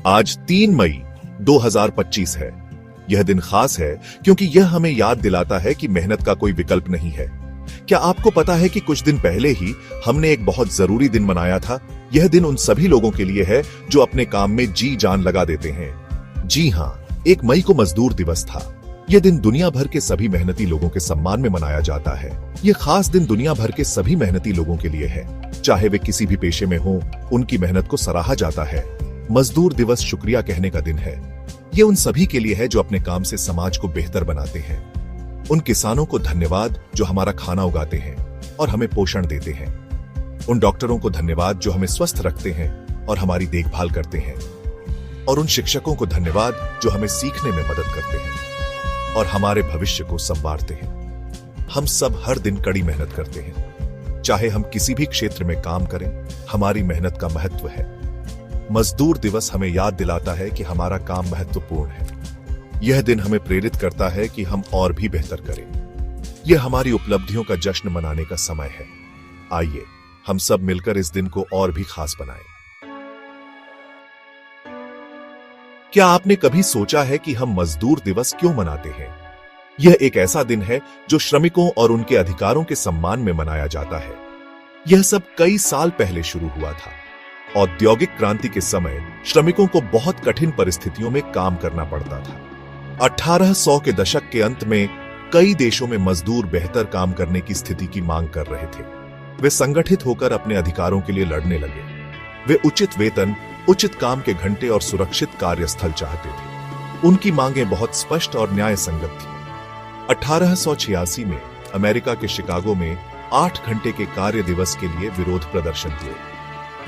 आज 3 मई 2025 है। यह दिन खास है क्योंकि यह हमें याद दिलाता है कि मेहनत का कोई विकल्प नहीं है। क्या आपको पता है कि कुछ दिन पहले ही हमने एक बहुत जरूरी दिन मनाया था? यह दिन उन सभी लोगों के लिए है जो अपने काम में जी जान लगा देते हैं। जी हां, 1 मई को मजदूर दिवस था। यह दिन दुनिया भर के सभी मेहनती लोगों के सम्मान में मनाया जाता है। यह खास दिन दुनिया भर के सभी मेहनती लोगों के लिए है, चाहे वे किसी भी पेशे में हों, उनकी मेहनत को सराहा जाता है। मजदूर दिवस शुक्रिया कहने का दिन है। ये उन सभी के लिए है जो अपने काम से समाज को बेहतर बनाते हैं। उन किसानों को धन्यवाद जो हमारा खाना उगाते हैं और हमें पोषण देते हैं। उन डॉक्टरों को धन्यवाद जो हमें स्वस्थ रखते हैं और हमारी देखभाल करते हैं। और उन शिक्षकों को धन्यवाद जो हमें सीखने में मदद करते हैं और हमारे भविष्य को संवारते हैं। हम सब हर दिन कड़ी मेहनत करते हैं। चाहे हम किसी भी क्षेत्र में काम करें, हमारी मेहनत का महत्व है। मजदूर दिवस हमें याद दिलाता है कि हमारा काम महत्वपूर्ण है। यह दिन हमें प्रेरित करता है कि हम और भी बेहतर करें। यह हमारी उपलब्धियों का जश्न मनाने का समय है। आइए हम सब मिलकर इस दिन को और भी खास बनाएं। क्या आपने कभी सोचा है कि हम मजदूर दिवस क्यों मनाते हैं? यह एक ऐसा दिन है जो श्रमिकों और उनके अधिकारों के सम्मान में मनाया जाता है। यह सब कई साल पहले शुरू हुआ था। औद्योगिक क्रांति के समय श्रमिकों को बहुत कठिन परिस्थितियों में काम करना पड़ता था। 1800 के दशक के अंत में कई देशों में मजदूर बेहतर काम करने की स्थिति की मांग कर रहे थे। वे संगठित होकर अपने अधिकारों के लिए लड़ने लगे। वे उचित वेतन, उचित काम के घंटे और सुरक्षित कार्यस्थल चाहते थे। उनकी मांगें बहुत स्पष्ट और न्याय संगत थी। 1886 में अमेरिका के शिकागो में 8 घंटे के कार्य दिवस के लिए विरोध प्रदर्शन हुए।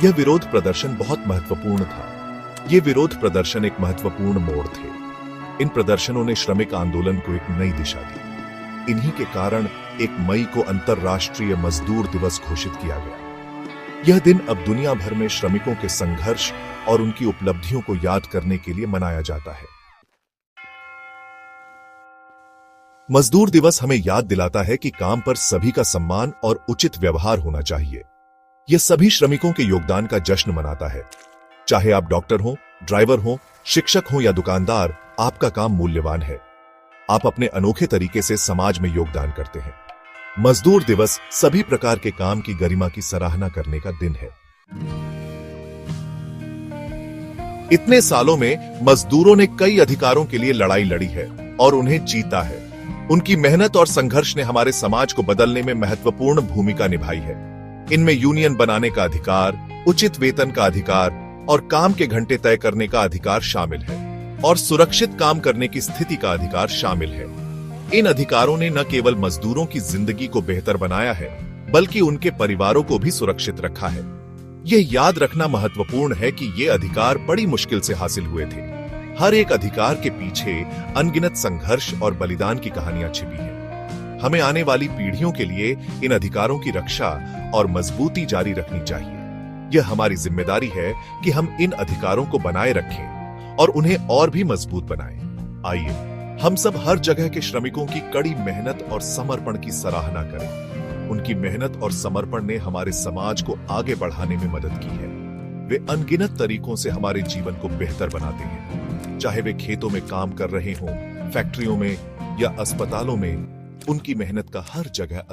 यह विरोध प्रदर्शन बहुत महत्वपूर्ण था। ये विरोध प्रदर्शन एक महत्वपूर्ण मोड़ थे। इन प्रदर्शनों ने श्रमिक आंदोलन को एक नई दिशा दी। इन्हीं के कारण 1 मई को अंतर्राष्ट्रीय मजदूर दिवस घोषित किया गया। यह दिन अब दुनिया भर में श्रमिकों के संघर्ष और उनकी उपलब्धियों को याद करने के लिए मनाया जाता है। मजदूर दिवस हमें याद दिलाता है कि काम पर सभी का सम्मान और उचित व्यवहार होना चाहिए। यह सभी श्रमिकों के योगदान का जश्न मनाता है। चाहे आप डॉक्टर हो, ड्राइवर हो, शिक्षक हो या दुकानदार, आपका काम मूल्यवान है। आप अपने अनोखे तरीके से समाज में योगदान करते हैं। मजदूर दिवस सभी प्रकार के काम की गरिमा की सराहना करने का दिन है। इतने सालों में मजदूरों ने कई अधिकारों के लिए लड़ाई लड़ी है और उन्हें जीता है। उनकी मेहनत और संघर्ष ने हमारे समाज को बदलने में महत्वपूर्ण भूमिका निभाई है। इनमें यूनियन बनाने का अधिकार, उचित वेतन का अधिकार और काम के घंटे तय करने का अधिकार शामिल है और सुरक्षित काम करने की स्थिति का अधिकार शामिल है। इन अधिकारों ने न केवल मजदूरों की जिंदगी को बेहतर बनाया है, बल्कि उनके परिवारों को भी सुरक्षित रखा है। यह याद रखना महत्वपूर्ण है कि ये अधिकार बड़ी मुश्किल से हासिल हुए थे। हर एक अधिकार के पीछे अनगिनत संघर्ष और बलिदान की कहानियां छिपी हैं। हमें आने वाली पीढ़ियों के लिए इन अधिकारों की रक्षा और मजबूती जारी रखनी चाहिए। यह हमारी जिम्मेदारी है कि हम इन अधिकारों को बनाए रखें और उन्हें और भी मजबूत बनाएं। आइए हम सब हर जगह के श्रमिकों की कड़ी मेहनत और समर्पण की सराहना करें। उनकी मेहनत और समर्पण ने हमारे समाज को आगे बढ़ाने में मदद की है। वे अनगिनत तरीकों से हमारे जीवन को बेहतर बनाते हैं। चाहे वे खेतों में काम कर रहे हों, फैक्ट्रियों में या अस्पतालों में, उनकी मेहनत का हर जगह